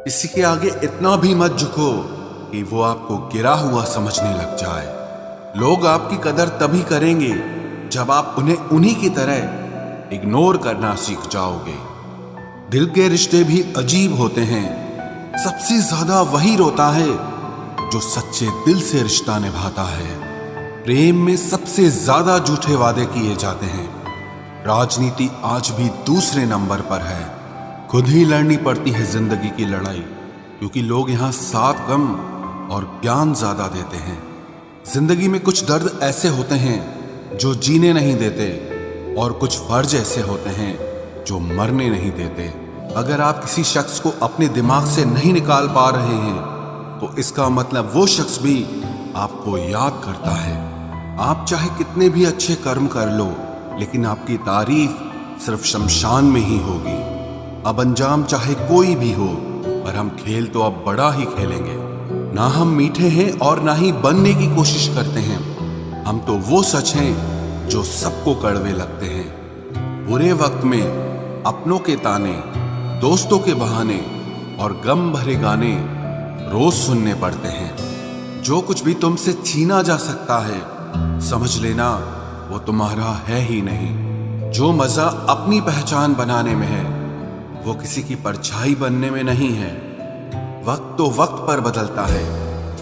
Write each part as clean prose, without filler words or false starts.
किसी के आगे इतना भी मत झुको कि वो आपको गिरा हुआ समझने लग जाए। लोग आपकी कदर तभी करेंगे जब आप उन्हें उन्हीं की तरह इग्नोर करना सीख जाओगे। दिल के रिश्ते भी अजीब होते हैं। सबसे ज्यादा वही रोता है जो सच्चे दिल से रिश्ता निभाता है। प्रेम में सबसे ज्यादा झूठे वादे किए जाते हैं। राजनीति आज भी दूसरे नंबर पर है। खुद ही लड़नी पड़ती है जिंदगी की लड़ाई, क्योंकि लोग यहाँ साथ कम और ज्ञान ज्यादा देते हैं। जिंदगी में कुछ दर्द ऐसे होते हैं जो जीने नहीं देते, और कुछ फर्ज ऐसे होते हैं जो मरने नहीं देते। अगर आप किसी शख्स को अपने दिमाग से नहीं निकाल पा रहे हैं, तो इसका मतलब वो शख्स भी आपको याद करता है। आप चाहे कितने भी अच्छे कर्म कर लो, लेकिन आपकी तारीफ सिर्फ शमशान में ही होगी। अब अंजाम चाहे कोई भी हो, पर हम खेल तो अब बड़ा ही खेलेंगे। ना हम मीठे हैं और ना ही बनने की कोशिश करते हैं। हम तो वो सच हैं जो सबको कड़वे लगते हैं। बुरे वक्त में अपनों के ताने, दोस्तों के बहाने और गम भरे गाने रोज सुनने पड़ते हैं। जो कुछ भी तुमसे छीना जा सकता है, समझ लेना वो तुम्हारा है ही नहीं। जो मजा अपनी पहचान बनाने में है, वो किसी की परछाई बनने में नहीं है। वक्त तो वक्त पर बदलता है,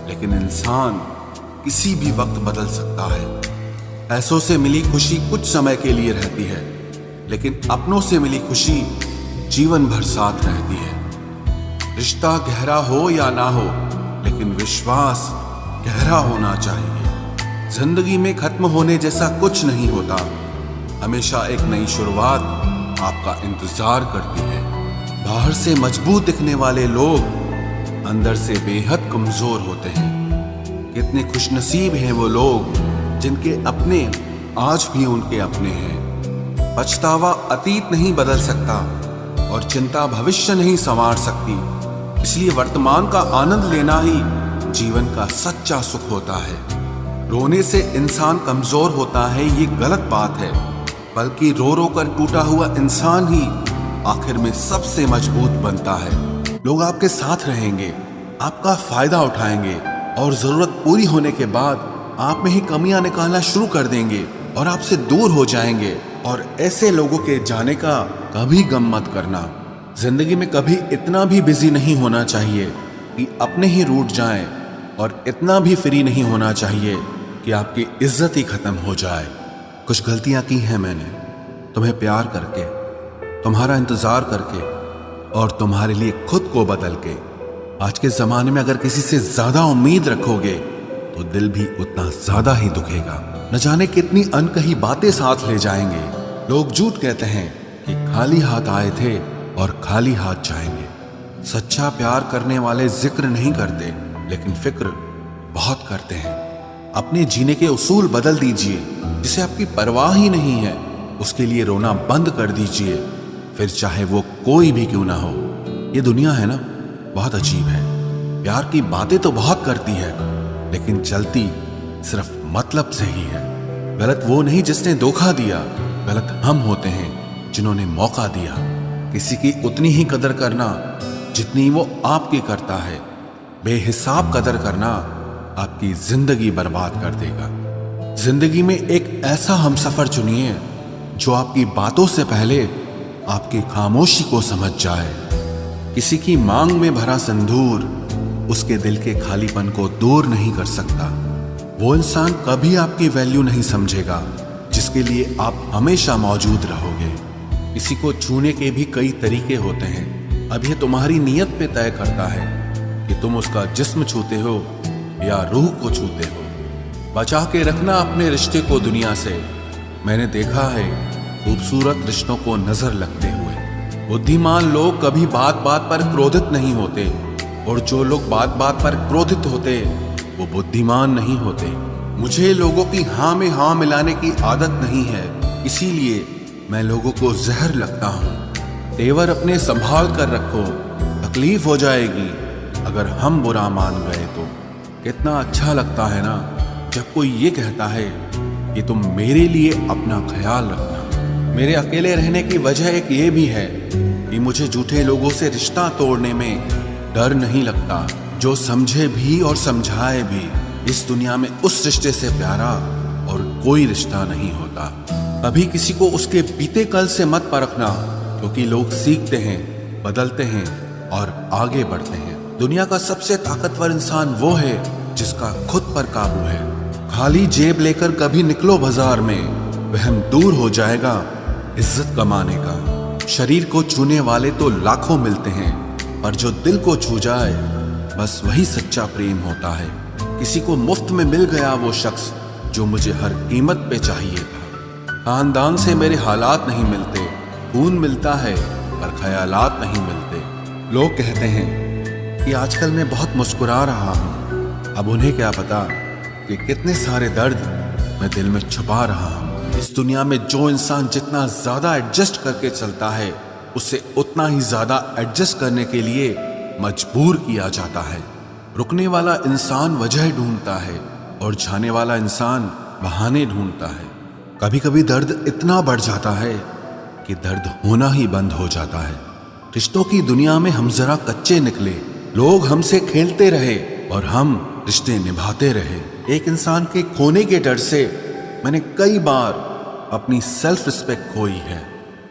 लेकिन इंसान किसी भी वक्त बदल सकता है। पैसों से मिली खुशी कुछ समय के लिए रहती है, लेकिन अपनों से मिली खुशी जीवन भर साथ रहती है। रिश्ता गहरा हो या ना हो, लेकिन विश्वास गहरा होना चाहिए। जिंदगी में खत्म होने जैसा कुछ नहीं होता। हमेशा एक नई शुरुआत आपका इंतजार करती है। बाहर से मजबूत दिखने वाले लोग अंदर से बेहद कमजोर होते हैं। कितने खुशनसीब हैं वो लोग जिनके अपने आज भी उनके अपने हैं। पछतावा अतीत नहीं बदल सकता और चिंता भविष्य नहीं संवार सकती। इसलिए वर्तमान का आनंद लेना ही जीवन का सच्चा सुख होता है। रोने से इंसान कमजोर होता है, ये गलत बात है। बल्कि रो रो कर टूटा हुआ इंसान ही आखिर में सबसे मजबूत बनता है। लोग आपके साथ रहेंगे, आपका फायदा उठाएंगे, और जरूरत पूरी होने के बाद आप में ही कमियां निकालना शुरू कर देंगे और आपसे दूर हो जाएंगे। और ऐसे लोगों के जाने का कभी गम मत करना। जिंदगी में कभी इतना भी बिजी नहीं होना चाहिए कि अपने ही रूठ जाएं, और इतना भी फ्री नहीं होना चाहिए कि आपकी इज्जत ही खत्म हो जाए। कुछ गलतियां की हैं मैंने, तुम्हें प्यार करके, तुम्हारा इंतजार करके, और तुम्हारे लिए खुद को बदल के। आज के जमाने में अगर किसी से ज्यादा उम्मीद रखोगे, तो दिल भी उतना ज्यादा ही दुखेगा। न जाने कितनी अनकही बातें साथ ले जाएंगे। लोग झूठ कहते हैं कि खाली हाथ आए थे और खाली हाथ जाएंगे। सच्चा प्यार करने वाले जिक्र नहीं करते, लेकिन फिक्र बहुत करते हैं। अपने जीने के उसूल बदल दीजिए। जिसे आपकी परवाह ही नहीं है, उसके लिए रोना बंद कर दीजिए, फिर चाहे वो कोई भी क्यों ना हो। ये दुनिया है ना, बहुत अजीब है। प्यार की बातें तो बहुत करती है, लेकिन चलती सिर्फ मतलब से ही है। गलत वो नहीं जिसने धोखा दिया, गलत हम होते हैं जिन्होंने मौका दिया। किसी की उतनी ही कदर करना जितनी वो आपकी करता है। बेहिसाब कदर करना आपकी जिंदगी बर्बाद कर देगा। जिंदगी में एक ऐसा हमसफर चुनिए जो आपकी बातों से पहले आपकी खामोशी को समझ जाए। किसी की मांग में भरा सिंदूर उसके दिल के खालीपन को दूर नहीं कर सकता। वो इंसान कभी आपकी वैल्यू नहीं समझेगा जिसके लिए आप हमेशा मौजूद रहोगे। किसी को छूने के भी कई तरीके होते हैं। अब यह तुम्हारी नीयत पे तय करता है कि तुम उसका जिस्म छूते हो या रूह को छूते हो। बचा के रखना अपने रिश्ते को दुनिया से। मैंने देखा है खूबसूरत रिश्तों को नजर लगते हुए। बुद्धिमान लोग कभी बात बात पर क्रोधित नहीं होते, और जो लोग बात बात पर क्रोधित होते वो बुद्धिमान नहीं होते। मुझे लोगों की हाँ में हाँ मिलाने की आदत नहीं है, इसीलिए मैं लोगों को जहर लगता हूँ। तेवर अपने संभाल कर रखो, तकलीफ हो जाएगी अगर हम बुरा मान गए तो। कितना अच्छा लगता है ना जब कोई ये कहता है कि तुम मेरे लिए अपना ख्याल रखना। मेरे अकेले रहने की वजह एक ये भी है कि मुझे झूठे लोगों से रिश्ता तोड़ने में डर नहीं लगता। जो समझे भी और समझाए भी, इस दुनिया में उस रिश्ते से प्यारा और कोई रिश्ता नहीं होता। कभी किसी को उसके बीते कल से मत परखना, क्योंकि लोग सीखते हैं, बदलते हैं और आगे बढ़ते हैं। दुनिया का सबसे ताकतवर इंसान वो है जिसका खुद पर काबू है। खाली जेब लेकर कभी निकलो बाजार में, वहम दूर हो जाएगा इज्जत कमाने का। शरीर को छूने वाले तो लाखों मिलते हैं, पर जो दिल को छू जाए बस वही सच्चा प्रेम होता है। किसी को मुफ्त में मिल गया वो शख्स जो मुझे हर कीमत पे चाहिए था। खानदान से मेरे हालात नहीं मिलते, खून मिलता है पर ख्यालात नहीं मिलते। लोग कहते हैं कि आजकल मैं बहुत मुस्कुरा रहा हूँ, अब उन्हें क्या पता कि कितने सारे दर्द मैं दिल में छुपा रहा हूँ। इस दुनिया में जो इंसान जितना ज्यादा एडजस्ट करके चलता है, उसे उतना ही ज्यादा एडजस्ट करने के लिए मजबूर किया जाता है। रुकने वाला इंसान वजह ढूंढता है और जाने वाला इंसान बहाने ढूंढता है। कभी कभी दर्द इतना बढ़ जाता है कि दर्द होना ही बंद हो जाता है। रिश्तों की दुनिया में हम जरा कच्चे निकले, लोग हमसे खेलते रहे और हम रिश्ते निभाते रहे। एक इंसान के खोने के डर से मैंने कई बार अपनी सेल्फ रिस्पेक्ट खोई है।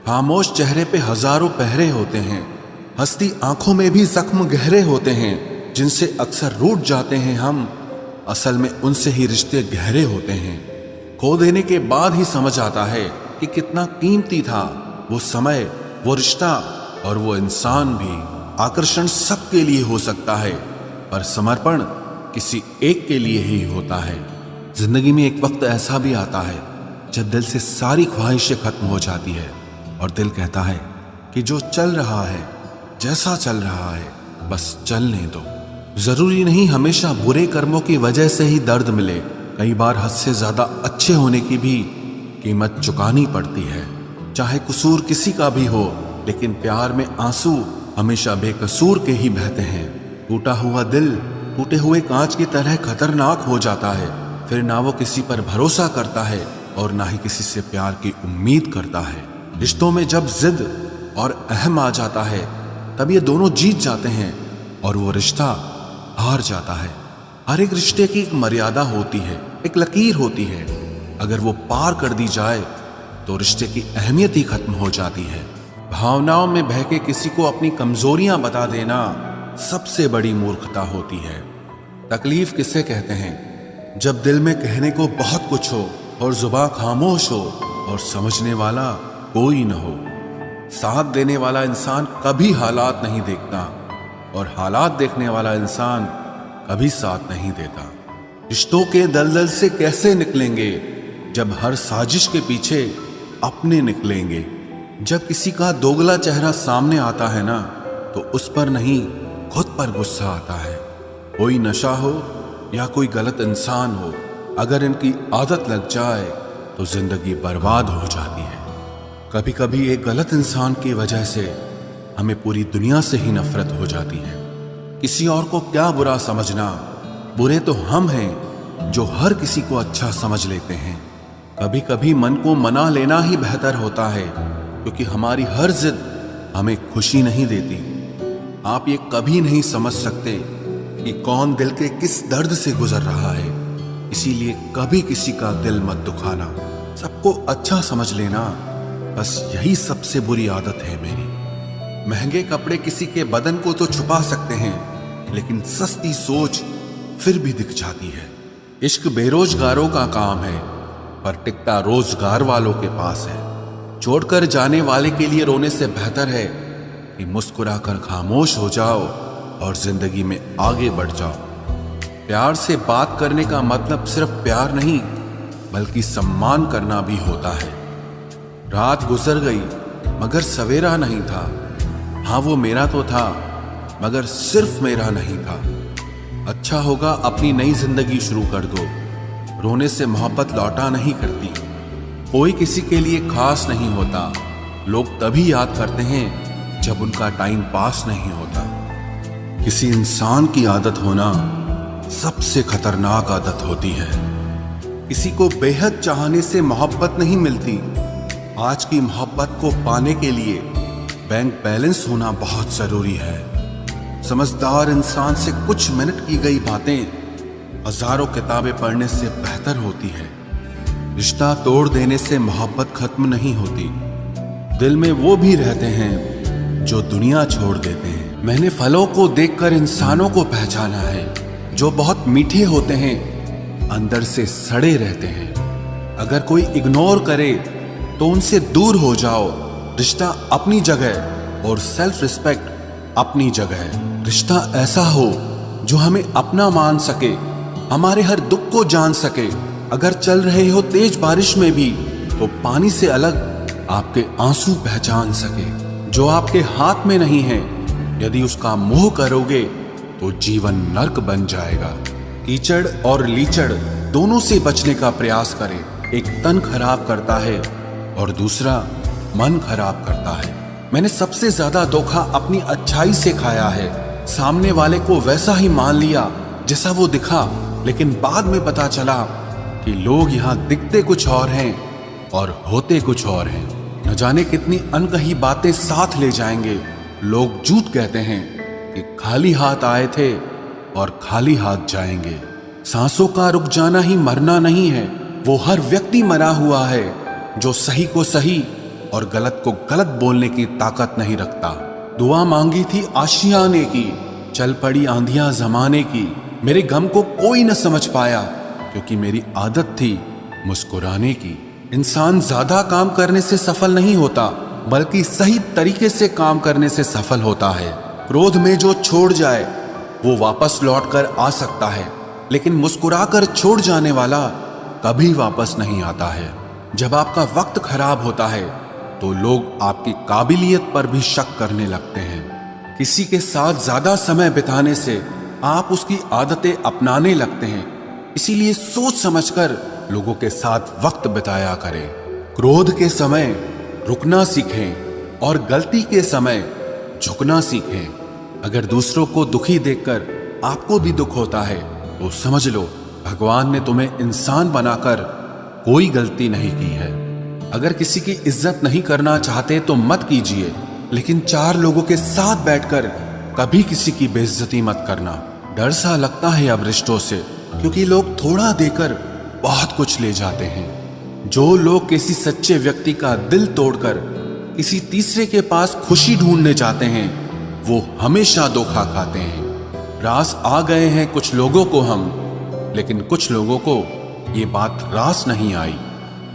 खामोश चेहरे पे हजारों पहरे होते हैं, हंसती आंखों में भी जख्म गहरे होते हैं, जिनसे अक्सर रूठ जाते हैं हम, असल में उनसे ही रिश्ते गहरे होते हैं। खो देने के बाद ही समझ आता है कि कितना कीमती था वो समय, वो रिश्ता और वो इंसान भी। आकर्षण सबके लिए हो सकता है, पर समर्पण किसी एक के लिए ही होता है। जिंदगी में एक वक्त ऐसा भी आता है जब दिल से सारी ख्वाहिशें खत्म हो जाती है और दिल कहता है कि जो चल रहा है, जैसा चल रहा है, बस चलने दो। जरूरी नहीं हमेशा बुरे कर्मों की वजह से ही दर्द मिले, कई बार हद से ज्यादा अच्छे होने की भी कीमत चुकानी पड़ती है। चाहे कसूर किसी का भी हो, लेकिन प्यार में आंसू हमेशा बेकसूर के ही बहते हैं। टूटा हुआ दिल टूटे हुए कांच की तरह खतरनाक हो जाता है। फिर ना वो किसी पर भरोसा करता है और ना ही किसी से प्यार की उम्मीद करता है। रिश्तों में जब जिद और अहम आ जाता है, तब ये दोनों जीत जाते हैं और वो रिश्ता हार जाता है। हर एक रिश्ते की एक मर्यादा होती है, एक लकीर होती है। अगर वो पार कर दी जाए तो रिश्ते की अहमियत ही खत्म हो जाती है। भावनाओं में बहके किसी को अपनी कमजोरियां बता देना सबसे बड़ी मूर्खता होती है। तकलीफ किसे कहते हैं? जब दिल में कहने को बहुत कुछ हो और जुबान खामोश हो और समझने वाला कोई न हो। साथ देने वाला इंसान कभी हालात नहीं देखता और हालात देखने वाला इंसान कभी साथ नहीं देता। रिश्तों के दलदल से कैसे निकलेंगे जब हर साजिश के पीछे अपने निकलेंगे। जब किसी का दोगला चेहरा सामने आता है ना, तो उस पर नहीं खुद पर गुस्सा आता है। कोई नशा हो या कोई गलत इंसान हो, अगर इनकी आदत लग जाए तो जिंदगी बर्बाद हो जाती है। कभी कभी एक गलत इंसान की वजह से हमें पूरी दुनिया से ही नफरत हो जाती है। किसी और को क्या बुरा समझना, बुरे तो हम हैं जो हर किसी को अच्छा समझ लेते हैं। कभी कभी मन को मना लेना ही बेहतर होता है, क्योंकि हमारी हर जिद हमें खुशी नहीं देती। आप ये कभी नहीं समझ सकते कि कौन दिल के किस दर्द से गुजर रहा है, इसीलिए कभी किसी का दिल मत दुखाना। सबको अच्छा समझ लेना, बस यही सबसे बुरी आदत है मेरी। महंगे कपड़े किसी के बदन को तो छुपा सकते हैं, लेकिन सस्ती सोच फिर भी दिख जाती है। इश्क बेरोजगारों का काम है, पर टिकता रोजगार वालों के पास है। छोड़कर जाने वाले के लिए रोने से बेहतर है कि मुस्कुराकर खामोश हो जाओ और जिंदगी में आगे बढ़ जाओ। प्यार से बात करने का मतलब सिर्फ प्यार नहीं, बल्कि सम्मान करना भी होता है। रात गुजर गई मगर सवेरा नहीं था। हाँ, वो मेरा तो था, मगर सिर्फ मेरा नहीं था। अच्छा होगा अपनी नई जिंदगी शुरू कर दो। रोने से मोहब्बत लौटा नहीं करती। कोई किसी के लिए खास नहीं होता। लोग तभी याद करते हैं जब उनका टाइम पास नहीं होता। किसी इंसान की आदत होना सबसे खतरनाक आदत होती है। किसी को बेहद चाहने से मोहब्बत नहीं मिलती। आज की मोहब्बत को पाने के लिए बैंक बैलेंस होना बहुत जरूरी है। समझदार इंसान से कुछ मिनट की गई बातें हजारों किताबें पढ़ने से बेहतर होती है। रिश्ता तोड़ देने से मोहब्बत खत्म नहीं होती, दिल में वो भी रहते हैं जो दुनिया छोड़ देते हैं। मैंने फलों को देखकर इंसानों को पहचाना है, जो बहुत मीठे होते हैं अंदर से सड़े रहते हैं। अगर कोई इग्नोर करे तो उनसे दूर हो जाओ। रिश्ता अपनी जगह और सेल्फ रिस्पेक्ट अपनी जगह। रिश्ता ऐसा हो जो हमें अपना मान सके, हमारे हर दुख को जान सके। अगर चल रहे हो तेज बारिश में भी तो पानी से अलग आपके आंसू पहचान सके। जो आपके हाथ में नहीं है, यदि उसका मोह करोगे तो जीवन नर्क बन जाएगा। कीचड़ और लीचड़ दोनों से बचने का प्रयास करें। एक तन खराब करता है और दूसरा मन खराब करता है। मैंने सबसे ज्यादा धोखा अपनी अच्छाई से खाया है। सामने वाले को वैसा ही मान लिया जैसा वो दिखा, लेकिन बाद में पता चला कि लोग यहाँ दिखते कुछ और हैं और होते कुछ और हैं। न जाने कितनी अनकही बातें साथ ले जाएंगे। लोग झूठ कहते हैं कि खाली हाथ आए थे और खाली हाथ जाएंगे। सांसों का रुक जाना ही मरना नहीं है, वो हर व्यक्ति मरा हुआ है जो सही को सही और गलत को गलत बोलने की ताकत नहीं रखता। दुआ मांगी थी आशियाने की, चल पड़ी आंधियां जमाने की। मेरे गम को कोई न समझ पाया क्योंकि मेरी आदत थी मुस्कुराने की। इंसान ज्यादा काम करने से सफल नहीं होता, बल्कि सही तरीके से काम करने से सफल होता है। क्रोध में जो छोड़ जाए वो वापस लौट कर आ सकता है, लेकिन मुस्कुराकर छोड़ जाने वाला कभी वापस नहीं आता है। जब आपका वक्त खराब होता है तो लोग आपकी काबिलियत पर भी शक करने लगते हैं। किसी के साथ ज्यादा समय बिताने से आप उसकी आदतें अपनाने लगते हैं। इसीलिए सोच समझकर लोगों के साथ वक्त बिताया करें। क्रोध के समय रुकना सीखें और गलती के समय झुकना सीखें। अगर दूसरों को दुखी देखकर आपको भी दुख होता है तो समझ लो भगवान ने तुम्हें इंसान बनाकर कोई गलती नहीं की है। अगर किसी की इज्जत नहीं करना चाहते तो मत कीजिए, लेकिन चार लोगों के साथ बैठकर कभी किसी की बेइज्जती मत करना। डर सा लगता है अब रिश्तों से, क्योंकि लोग थोड़ा देकर बहुत कुछ ले जाते हैं। जो लोग किसी सच्चे व्यक्ति का दिल तोड़कर किसी तीसरे के पास खुशी ढूंढने जाते हैं, वो हमेशा धोखा खाते हैं। रास आ गए हैं कुछ लोगों को हम, लेकिन कुछ लोगों को ये बात रास नहीं आई।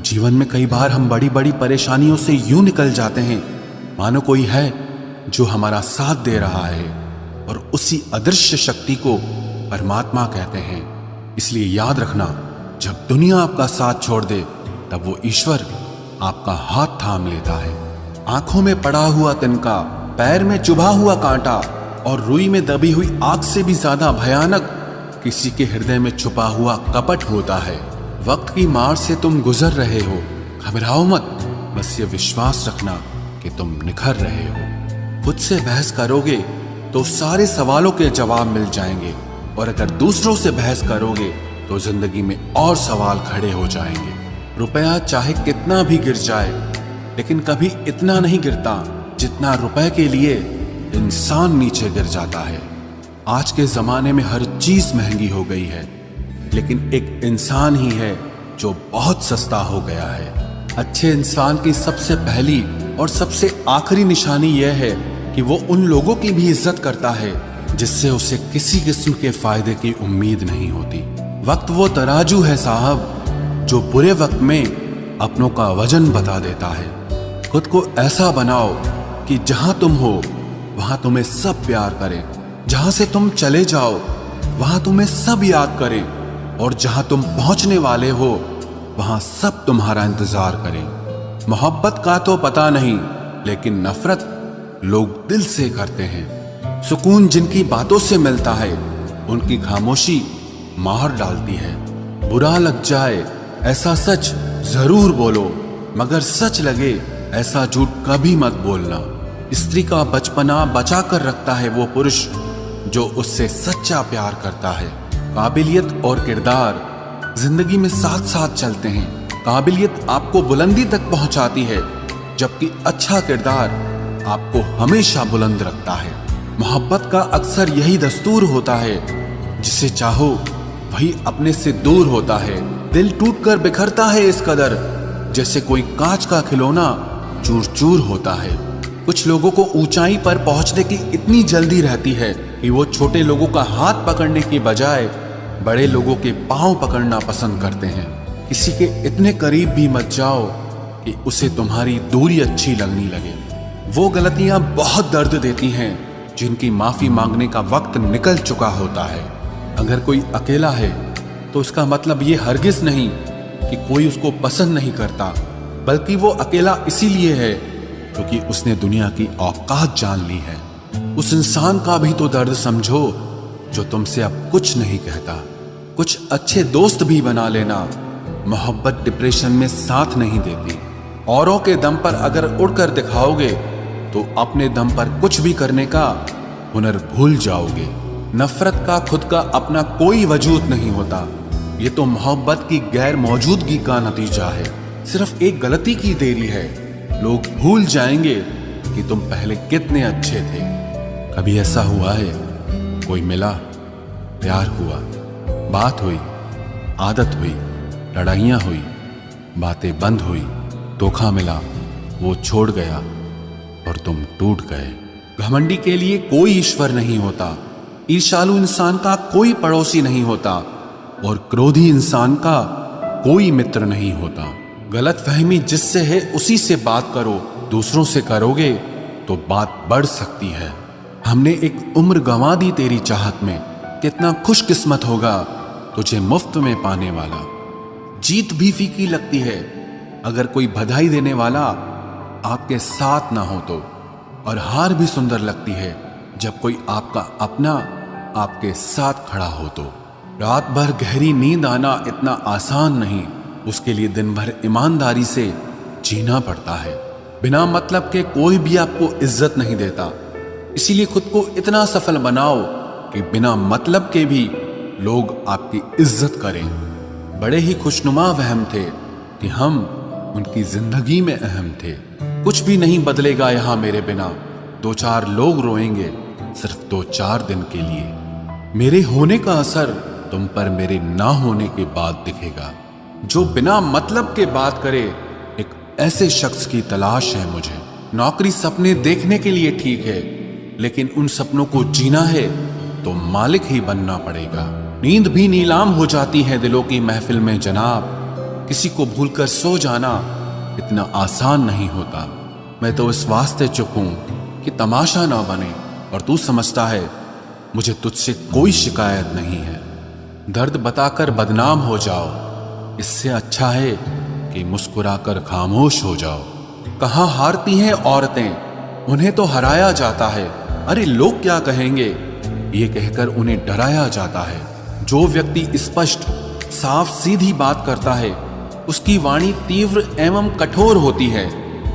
जीवन में कई बार हम बड़ी बड़ी परेशानियों से यूं निकल जाते हैं मानो कोई है जो हमारा साथ दे रहा है, और उसी अदृश्य शक्ति को परमात्मा कहते हैं। इसलिए याद रखना, जब दुनिया आपका साथ छोड़ दे तब वो ईश्वर आपका हाथ थाम लेता है। आंखों में पड़ा हुआ तिनका, पैर में चुभा हुआ कांटा और रुई में दबी हुई आग से भी ज्यादा भयानक किसी के हृदय में छुपा हुआ कपट होता है। वक्त की मार से तुम गुजर रहे हो, घबराओ मत, बस ये विश्वास रखना कि तुम निखर रहे हो। खुद से बहस करोगे तो सारे सवालों के जवाब मिल जाएंगे, और अगर दूसरों से बहस करोगे तो जिंदगी में और सवाल खड़े हो जाएंगे। रुपया चाहे कितना भी गिर जाए, लेकिन कभी इतना नहीं गिरता जितना रुपए के लिए इंसान नीचे गिर जाता है। आज के जमाने में हर चीज महंगी हो गई है, लेकिन एक इंसान ही है जो बहुत सस्ता हो गया है। अच्छे इंसान की सबसे पहली और सबसे आखिरी निशानी यह है कि वो उन लोगों की भी इज्जत करता है जिससे उसे किसी किस्म के फायदे की उम्मीद नहीं होती। वक्त वो तराजू है साहब जो बुरे वक्त में अपनों का वजन बता देता है। खुद को ऐसा बनाओ कि जहां तुम हो वहां तुम्हें सब प्यार करें, जहां से तुम चले जाओ वहां तुम्हें सब याद करें, और जहां तुम पहुंचने वाले हो वहां सब तुम्हारा इंतजार करें। मोहब्बत का तो पता नहीं, लेकिन नफरत लोग दिल से करते हैं। सुकून जिनकी बातों से मिलता है उनकी खामोशी मार डालती है। बुरा लग जाए ऐसा सच जरूर बोलो, मगर सच लगे ऐसा झूठ कभी मत बोलना। स्त्री का बचपना बचा कर रखता है वो पुरुष जो उससे सच्चा प्यार करता है। काबिलियत और किरदार जिंदगी में साथ साथ चलते हैं। काबिलियत आपको बुलंदी तक पहुंचाती है, जबकि अच्छा किरदार आपको हमेशा बुलंद रखता है। मोहब्बत का अक्सर यही दस्तूर होता है, जिसे चाहो वही अपने से दूर होता है। दिल टूटकर बिखरता है इस कदर, जैसे कोई कांच का खिलौना चूर चूर होता है। कुछ लोगों को ऊंचाई पर पहुंचने की इतनी जल्दी रहती है कि वो छोटे लोगों का हाथ पकड़ने की बजाय बड़े लोगों के पांव पकड़ना पसंद करते हैं। किसी के इतने करीब भी मत जाओ कि उसे तुम्हारी दूरी अच्छी लगने लगे। वो गलतियां बहुत दर्द देती हैं जिनकी माफी मांगने का वक्त निकल चुका होता है। अगर कोई अकेला है तो उसका मतलब ये हरगिज नहीं कि कोई उसको पसंद नहीं करता, बल्कि वो अकेला इसीलिए है क्योंकि उसने दुनिया की औकात जान ली है। उस इंसान का भी तो दर्द समझो जो तुमसे अब कुछ नहीं कहता। कुछ अच्छे दोस्त भी बना लेना। मोहब्बत डिप्रेशन में साथ नहीं देती। औरों के दम पर अगर उड़कर दिखाओगे तो अपने दम पर कुछ भी करने का हुनर भूल जाओगे। नफरत का खुद का अपना कोई वजूद नहीं होता। ये तो मोहब्बत की गैर मौजूदगी का नतीजा है। सिर्फ एक गलती की देरी है। लोग भूल जाएंगे कि तुम पहले कितने अच्छे थे। कभी ऐसा हुआ है कोई मिला, प्यार हुआ, बात हुई, आदत हुई, लड़ाइयां हुई, बातें बंद हुई, धोखा मिला, वो छोड़ गया और तुम टूट गए। घमंडी के लिए कोई ईश्वर नहीं होता। ईर्ष्यालु इंसान का कोई पड़ोसी नहीं होता और क्रोधी इंसान का कोई मित्र नहीं होता। गलतफहमी जिससे है उसी से बात करो। दूसरों से करोगे तो बात बढ़ सकती है। हमने एक उम्र गंवा दी तेरी चाहत में। कितना खुशकिस्मत होगा तुझे मुफ्त में पाने वाला। जीत भी फीकी लगती है अगर कोई बधाई देने वाला आपके साथ ना हो तो, और हार भी सुंदर लगती है जब कोई आपका अपना आपके साथ खड़ा हो तो। रात भर गहरी नींद आना इतना आसान नहीं। उसके लिए दिन भर ईमानदारी से जीना पड़ता है। बिना मतलब के कोई भी आपको इज्जत नहीं देता। इसीलिए खुद को इतना सफल बनाओ कि बिना मतलब के भी लोग आपकी इज्जत करें। बड़े ही खुशनुमा वहम थे कि हम उनकी जिंदगी में अहम थे। कुछ भी नहीं बदलेगा यहाँ मेरे बिना। 2-4 लोग रोएंगे सिर्फ 2-4 दिन के लिए। मेरे होने का असर तुम पर मेरे ना होने के बाद दिखेगा। जो बिना मतलब के बात करे, एक ऐसे शख्स की तलाश है मुझे। नौकरी सपने देखने के लिए ठीक है, लेकिन उन सपनों को जीना है तो मालिक ही बनना पड़ेगा। नींद भी नीलाम हो जाती है दिलों की महफिल में जनाब। किसी को भूलकर सो जाना इतना आसान नहीं होता। मैं तो इस वास्ते चुप हूं कि तमाशा ना बने, और तू समझता है मुझे तुझसे कोई शिकायत नहीं है। दर्द बताकर बदनाम हो जाओ, इससे अच्छा है कि मुस्कुराकर खामोश हो जाओ। कहाँ हारती हैं औरतें, उन्हें तो हराया जाता है। अरे लोग क्या कहेंगे, ये कहकर उन्हें डराया जाता है। जो व्यक्ति स्पष्ट साफ सीधी बात करता है उसकी वाणी तीव्र एवं कठोर होती है,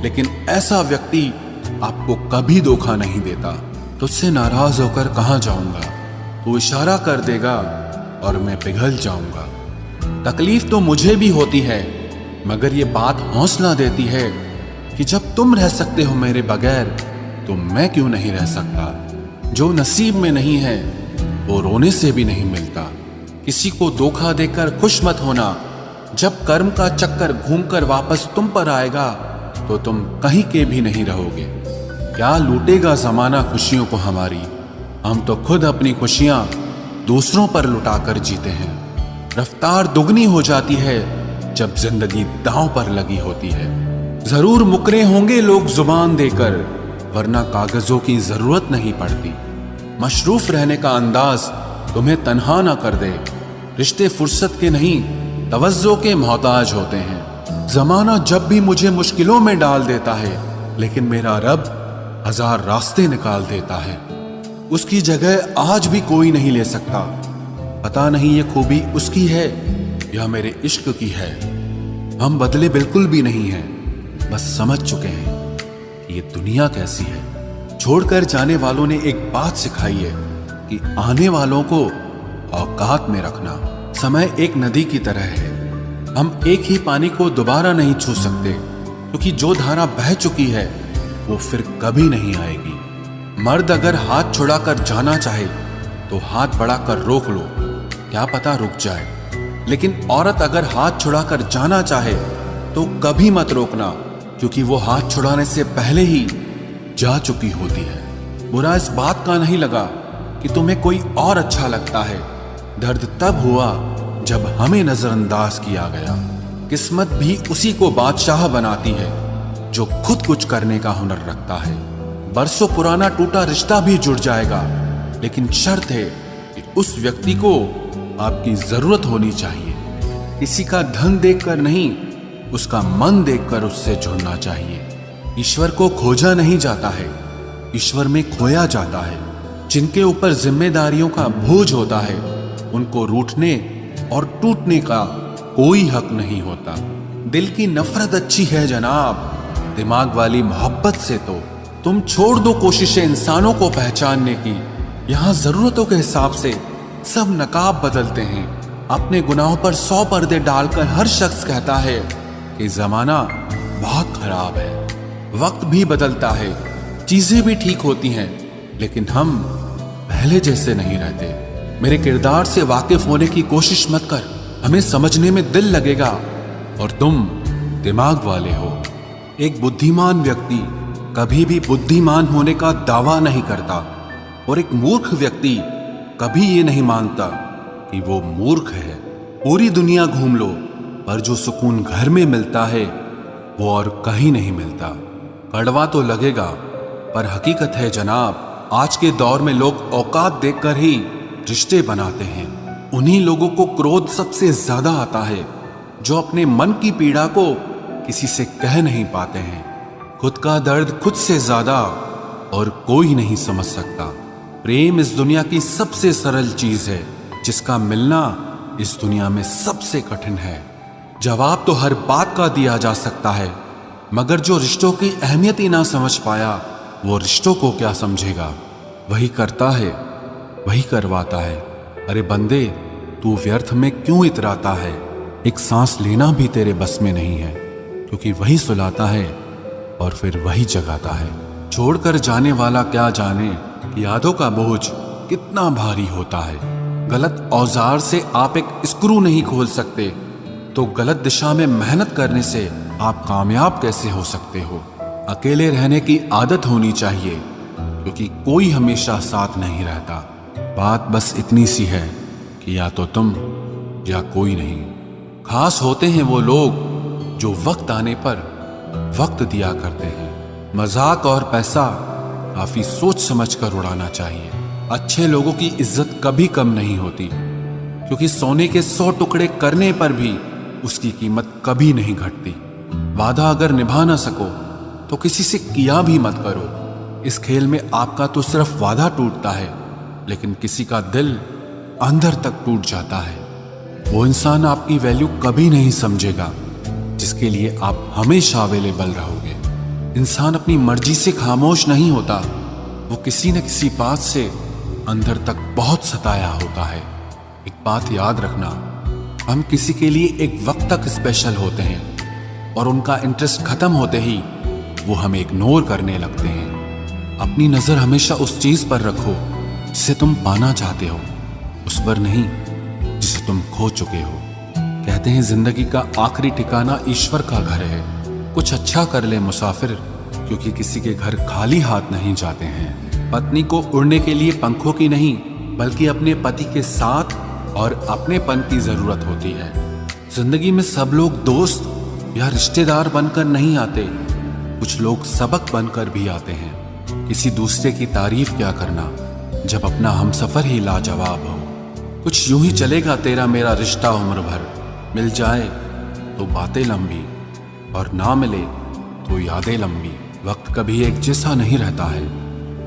लेकिन ऐसा व्यक्ति आपको कभी धोखा नहीं देता। तुझसे नाराज होकर कहाँ जाऊंगा, तू इशारा कर देगा और मैं पिघल जाऊंगा। तकलीफ तो मुझे भी होती है, मगर ये बात हौसला देती है कि जब तुम रह सकते हो मेरे बगैर तो मैं क्यों नहीं रह सकता। जो नसीब में नहीं है वो रोने से भी नहीं मिलता। किसी को धोखा देकर खुश मत होना। जब कर्म का चक्कर घूमकर वापस तुम पर आएगा तो तुम कहीं के भी नहीं रहोगे। क्या लूटेगा जमाना खुशियों को हमारी, हम तो खुद अपनी खुशियां दूसरों पर लुटाकर जीते हैं। रफ्तार दुगनी हो जाती है जब जिंदगी दांव पर लगी होती है। जरूर मुकरे होंगे लोग जुबान देकर, वरना कागजों की जरूरत नहीं पड़ती। मशरूफ रहने का अंदाज तुम्हें तन्हा ना कर दे। रिश्ते फुर्सत के नहीं तवज्जो के मोहताज होते हैं। जमाना जब भी मुझे मुश्किलों में डाल देता है, लेकिन मेरा रब 1000 रास्ते निकाल देता है। उसकी जगह आज भी कोई नहीं ले सकता। पता नहीं ये खूबी उसकी है या मेरे इश्क की है। हम बदले बिल्कुल भी नहीं हैं, बस समझ चुके हैं कि ये दुनिया कैसी है। छोड़कर जाने वालों ने एक बात सिखाई है कि आने वालों को औकात में रखना। समय एक नदी की तरह है। हम एक ही पानी को दोबारा नहीं छू सकते, क्योंकि जो धारा बह चुकी है वो फिर कभी नहीं आएगी। मर्द अगर हाथ छुड़ाकर जाना चाहे तो हाथ बढ़ाकर रोक लो, क्या पता रुक जाए। लेकिन औरत अगर हाथ छुड़ाकर जाना चाहे तो कभी मत रोकना, क्योंकि वो हाथ छुड़ाने से पहले ही जा चुकी होती है। बुरा इस बात का नहीं लगा कि तुम्हें कोई और अच्छा लगता है, दर्द तब हुआ जब हमें नजरअंदाज किया गया। किस्मत भी उसी को बादशाह बनाती है जो खुद कुछ करने का हुनर रखता है। बरसों पुराना टूटा रिश्ता भी जुड़ जाएगा, लेकिन शर्त है कि उस व्यक्ति को आपकी जरूरत होनी चाहिए। किसी का धन देखकर नहीं, उसका मन देखकर उससे जुड़ना चाहिए। ईश्वर को खोजा नहीं जाता है, ईश्वर में खोया जाता है। जिनके ऊपर जिम्मेदारियों का बोझ होता है उनको रूठने और टूटने का कोई हक नहीं होता। दिल की नफरत अच्छी है जनाब, दिमाग वाली मोहब्बत से तो तुम छोड़ दो कोशिशें इंसानों को पहचानने की। यहाँ जरूरतों के हिसाब से सब नकाब बदलते हैं। अपने गुनाहों पर 100 पर्दे डालकर हर शख्स कहता है कि जमाना बहुत खराब है। वक्त भी बदलता है, चीजें भी ठीक होती हैं, लेकिन हम पहले जैसे नहीं रहते। मेरे किरदार से वाकिफ होने की कोशिश मत कर, हमें समझने में दिल लगेगा और तुम दिमाग वाले हो। एक बुद्धिमान व्यक्ति कभी भी बुद्धिमान होने का दावा नहीं करता और एक मूर्ख व्यक्ति कभी ये नहीं मानता कि वो मूर्ख है। पूरी दुनिया घूम लो, पर जो सुकून घर में मिलता है वो और कहीं नहीं मिलता। कड़वा तो लगेगा, पर हकीकत है जनाब, आज के दौर में लोग औकात देखकर ही रिश्ते बनाते हैं। उन्हीं लोगों को क्रोध सबसे ज्यादा आता है जो अपने मन की पीड़ा को किसी से कह नहीं पाते हैं। खुद का दर्द खुद से ज्यादा और कोई नहीं समझ सकता। प्रेम इस दुनिया की सबसे सरल चीज है, जिसका मिलना इस दुनिया में सबसे कठिन है। जवाब तो हर बात का दिया जा सकता है, मगर जो रिश्तों की अहमियत ही ना समझ पाया वो रिश्तों को क्या समझेगा। वही करता है, वही करवाता है। अरे बंदे, तू व्यर्थ में क्यों इतराता है? एक सांस लेना भी तेरे बस में नहीं है, क्योंकि वही सुलाता है और फिर वही जगाता है। छोड़कर जाने वाला क्या जाने कि यादों का बोझ कितना भारी होता है। गलत औजार से आप एक स्क्रू नहीं खोल सकते, तो गलत दिशा में मेहनत करने से आप कामयाब कैसे हो सकते हो? अकेले रहने की आदत होनी चाहिए, क्योंकि कोई हमेशा साथ नहीं रहता। बात बस इतनी सी है कि या तो तुम या कोई नहीं। खास होते हैं वो लोग जो वक्त आने पर वक्त दिया करते हैं। मजाक और पैसा काफी सोच समझ कर उड़ाना चाहिए। अच्छे लोगों की इज्जत कभी कम नहीं होती, क्योंकि सोने के 100 टुकड़े करने पर भी उसकी कीमत कभी नहीं घटती। वादा अगर निभा ना सको तो किसी से किया भी मत करो। इस खेल में आपका तो सिर्फ वादा टूटता है, लेकिन किसी का दिल अंदर तक टूट जाता है। वो इंसान आपकी वैल्यू कभी नहीं समझेगा जिसके लिए आप हमेशा अवेलेबल रहोगे। इंसान अपनी मर्जी से खामोश नहीं होता, वो किसी न किसी बात से अंदर तक बहुत सताया होता है। एक बात याद रखना, हम किसी के लिए एक वक्त तक स्पेशल होते हैं और उनका इंटरेस्ट खत्म होते ही वो हमें इग्नोर करने लगते हैं। अपनी नजर हमेशा उस चीज पर रखो जिसे तुम पाना चाहते हो, उस पर नहीं जिसे तुम खो चुके हो। कहते हैं जिंदगी का आखिरी ठिकाना ईश्वर का घर है। कुछ अच्छा कर ले मुसाफिर, क्योंकि किसी के घर खाली हाथ नहीं जाते हैं। पत्नी को उड़ने के लिए पंखों की नहीं, बल्कि अपने पति के साथ और अपनेपन की जरूरत होती है। जिंदगी में सब लोग दोस्त या रिश्तेदार बनकर नहीं आते, कुछ लोग सबक बनकर भी आते हैं। किसी दूसरे की तारीफ क्या करना जब अपना हमसफर ही लाजवाब हो। कुछ यूं ही चलेगा तेरा मेरा रिश्ता उम्र भर, मिल जाए तो बातें लंबी और ना मिले तो यादें लंबी। वक्त कभी एक जैसा नहीं रहता है,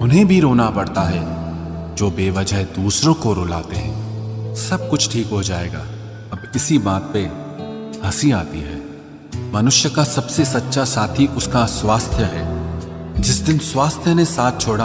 उन्हें भी रोना पड़ता है जो बेवजह दूसरों को रुलाते हैं। सब कुछ ठीक हो जाएगा। अब इसी बात पे हंसी आती है। मनुष्य का सबसे सच्चा साथी उसका स्वास्थ्य है। जिस दिन स्वास्थ्य ने साथ छोड़ा